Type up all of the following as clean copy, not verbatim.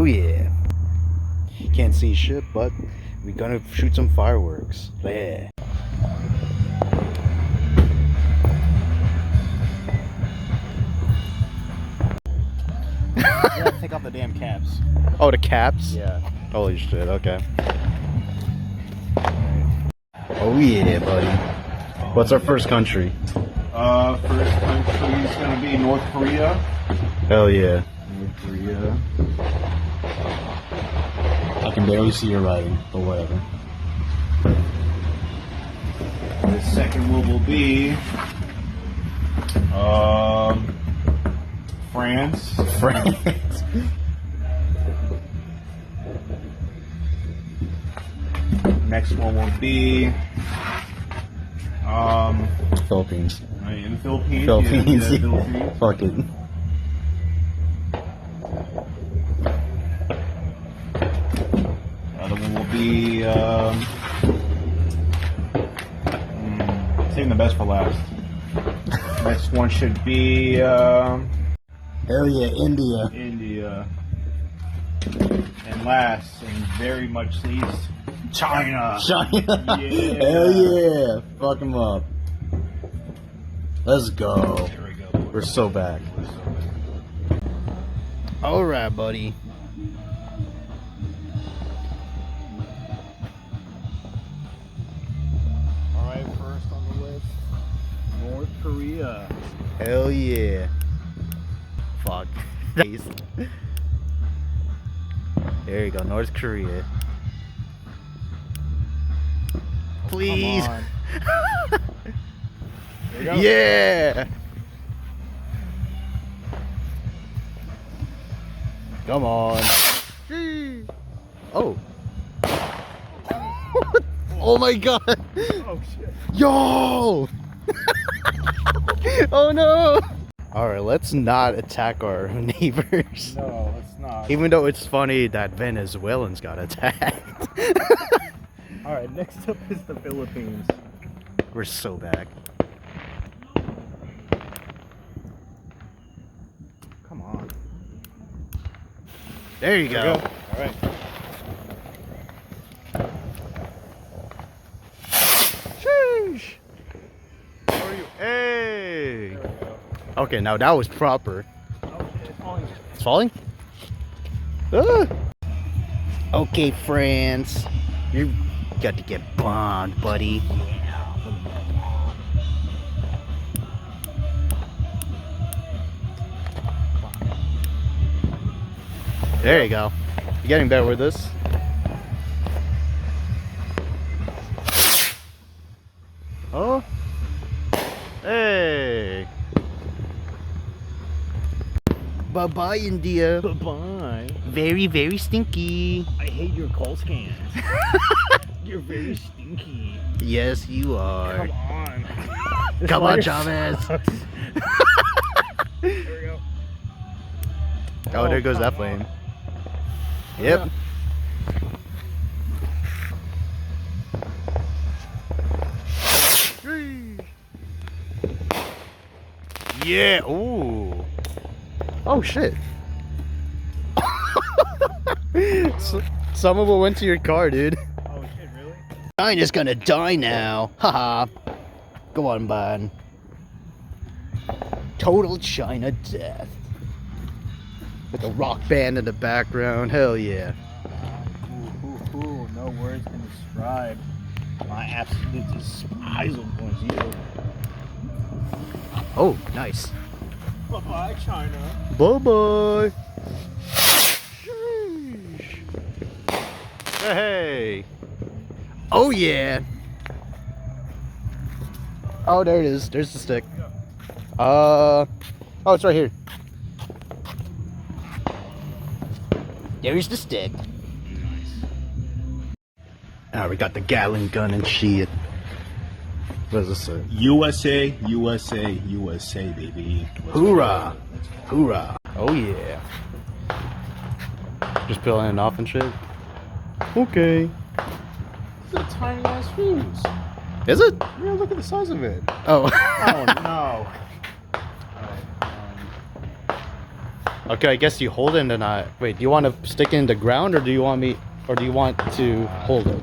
Oh yeah. Can't see shit, but we're gonna shoot some fireworks. Yeah. Yeah, take off the damn caps. Oh, the caps? Yeah. Holy shit, okay. Oh yeah, buddy. What's our first country? First country is gonna be North Korea. Hell yeah. North Korea. I can barely see your writing, but whatever. The second one will be France. France. Next one will be Philippines. in the Philippines. Philippines. Yeah, Philippines. Fuck it. The other one will be saving the best for last. Next one should be Hell yeah, India. India. And last, and very much least, China. China. Yeah. Hell yeah. Fuck them up. Let's go. There we go. We're so back. Alright, buddy. Alright, first on the list, North Korea. Hell yeah. Fuck. There you go, North Korea. Please. Come on. There you go. Yeah. Come on. Oh. Oh my god. Oh shit. Yo. Oh no. Alright, let's not attack our neighbors. No, it's not. Even though it's funny that Venezuelans got attacked. Alright, next up is the Philippines. We're so back. Come on. There you There go. we go. Alright. Sheesh. How are you? Hey. There we go. Okay, now that was proper. Oh shit, it's falling. It's falling? Ah. Okay, France. You got to get bombed, buddy. There you go. You're getting better with this. Oh. Hey. Bye-bye, India. Bye-bye. Very, very stinky. I hate your call scans. You're very stinky. Yes, you are. Come on. This Come on, lighter Chavez. sucks. There we go. Oh, there goes that come on. flame. Yep. Yeah. Ooh. Oh shit. Some of it went to your car, dude. Oh shit, really? I'm just gonna die now. Haha. Go on, bud. Total China death. With a rock band in the background. Hell yeah. Ooh, no words can describe my absolute despisal towards you. Oh, nice. Bye-bye, China. Bye-bye. Hey. Oh, yeah. Oh, there it is. There's the stick. Oh, it's right here. There's the stick. Ah, we got the Gatling gun and shit. What does this say? USA, USA, USA, baby. Hoorah! Hoorah! Oh yeah. Just peeling it off and shit? Okay. It's a tiny ass fuse. Is it? Yeah, look at the size of it. Oh. Oh no. Okay, I guess you hold it and then I wait. Do you want to stick it in the ground, or do you want me, or do you want to hold it? You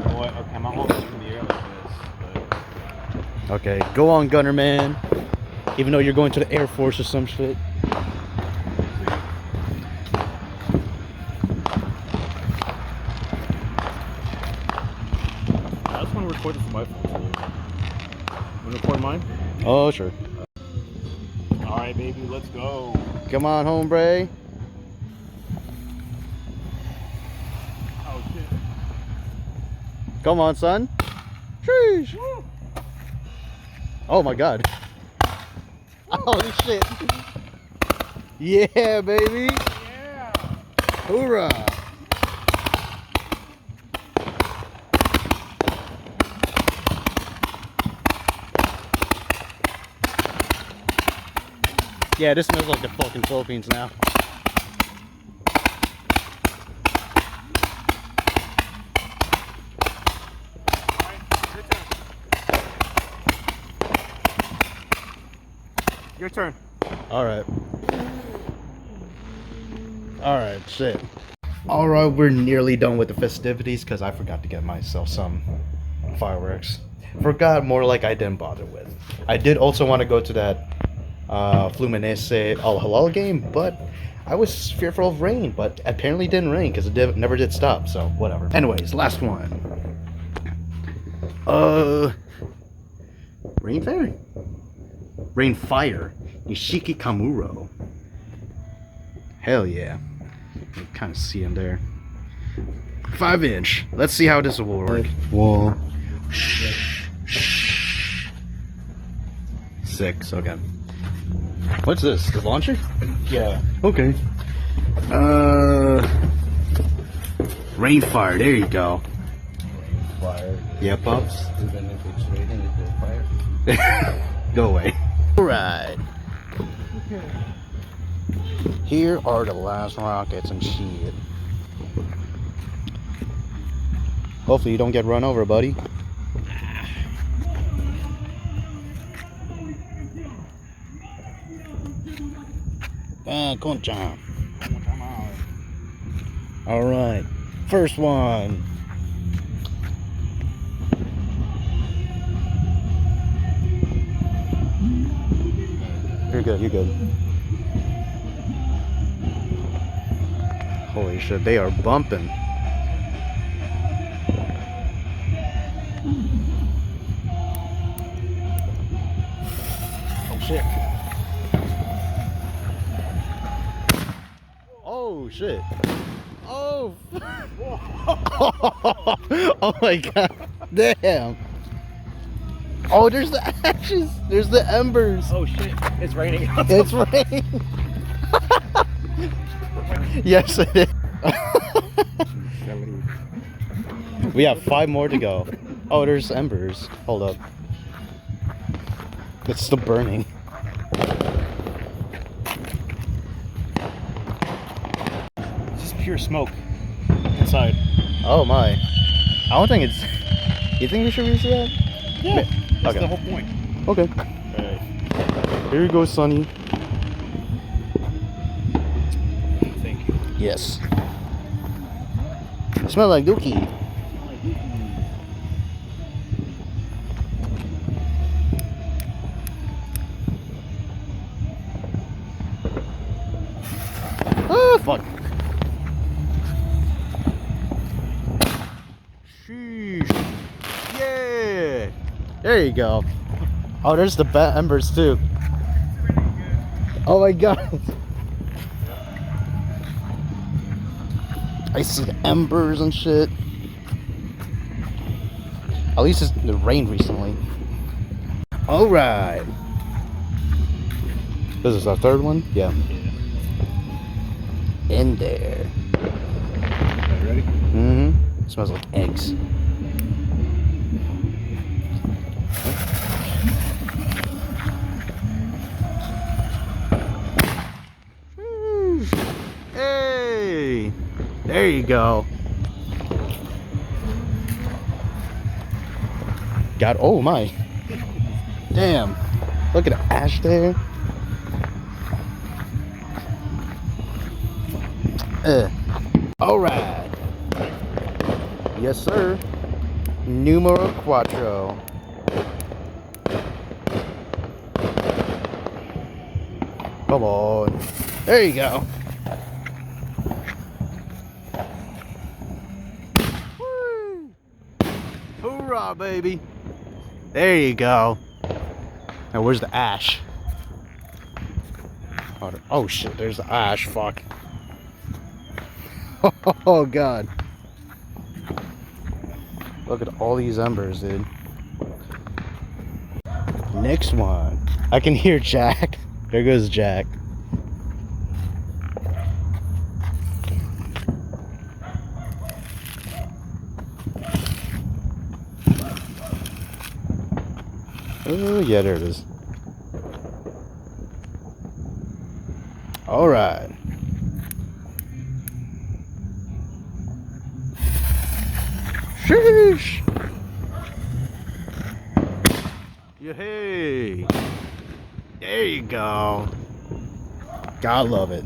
know what? Okay, I'm gonna hold it in the air like this. Okay, go on, Gunner Man. Even though you're going to the Air Force or some shit. I just want to record this from my phone. Want to record mine? Oh, sure. All right, baby, let's go. Come on, hombre. Oh shit! Come on, son. Sheesh. Oh my God. Holy shit. Yeah, baby. Yeah. Hoorah. Yeah, this smells like the fucking Philippines now. Your turn. Alright. Alright, shit. Alright, we're nearly done with the festivities because I forgot to get myself some fireworks. Forgot, more like I didn't bother with. I did also want to go to that Fluminense Al Halal game, but I was fearful of rain, but apparently didn't rain because it never did stop, so whatever. Anyways, last one. Rain Fairy. Rain Fire. Nishiki Kamuro. Hell yeah. You can kind of see him there. 5-inch. Let's see how this will work. Whoa. 6, okay. What's this? The launcher? Yeah. Okay. Rainfire, there you go. Fire. Yeah, pups. Even if it's raining, it will fire. Go away. Alright. Here are the last rockets and shit. Hopefully you don't get run over, buddy. Konchan. Alright. First one. You're good, you're good. Holy shit, they are bumping. Oh shit. Oh shit. Oh. Oh my god. Damn. Oh, there's the ashes. There's the embers. Oh shit. It's raining. It's raining. Yes, it is. We have 5 more to go. Oh, there's embers. Hold up. It's still burning. It's just pure smoke inside. Oh my. I don't think it's... You think we should reach that? Yeah. That's Okay. the whole point. Okay. Alright. Here you go, Sonny. Thank you. Yes. Smell like dookie. Oh, fuck. Sheesh. Yeah. There you go. Oh, there's the embers too. Oh my god. I see the embers and shit. At least it's the rain recently. Alright. This is our 3rd one? Yeah. In there. Okay, ready? Mm-hmm. Smells like eggs. Hey! There you go. God, oh my. Damn. Look at the ash there. Alright. Yes, sir. Numero cuatro. Come on. There you go. Woo! Hoorah, baby. There you go. Now, where's the ash? Oh, shit. There's the ash. Fuck. Oh, God. Look at all these embers, dude. Next one. I can hear Jack. There goes Jack. Oh, yeah, there it is. All right. Sheesh. Yay. There you go. God love it.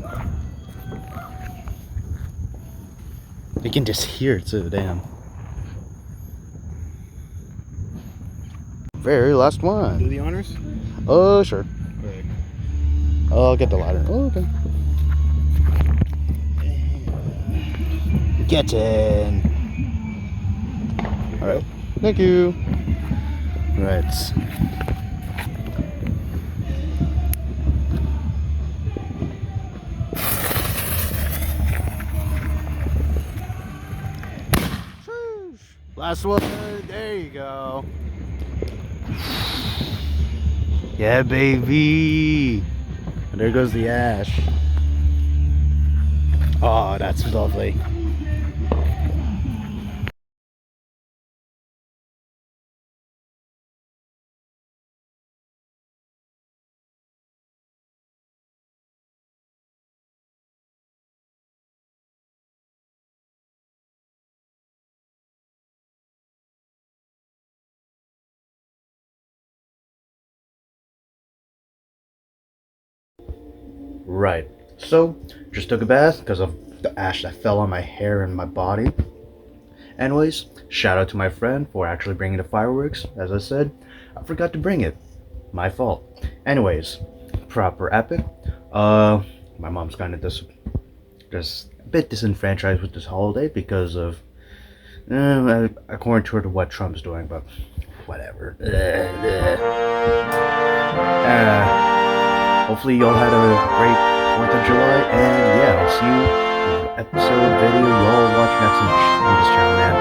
You can just hear it too, damn. Very last one. Do the honors? Oh, sure. Right. I'll get the ladder. Oh, okay. Get in. Alright. Thank you. Right. Last one. There you go. Yeah, baby. And there goes the ash. Oh, that's lovely. Right. So, just took a bath because of the ash that fell on my hair and my body. Anyways, shout out to my friend for actually bringing the fireworks. As I said, I forgot to bring it. My fault. Anyways, proper epic. My mom's kind of just a bit disenfranchised with this holiday because of, according to her, to what Trump's doing, but whatever. Hopefully y'all had a great 4th of July, and yeah, I'll see you in the episode video y'all watch next on this channel, man.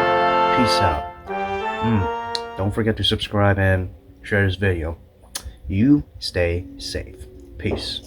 Peace out. Don't forget to subscribe and share this video. You stay safe. Peace.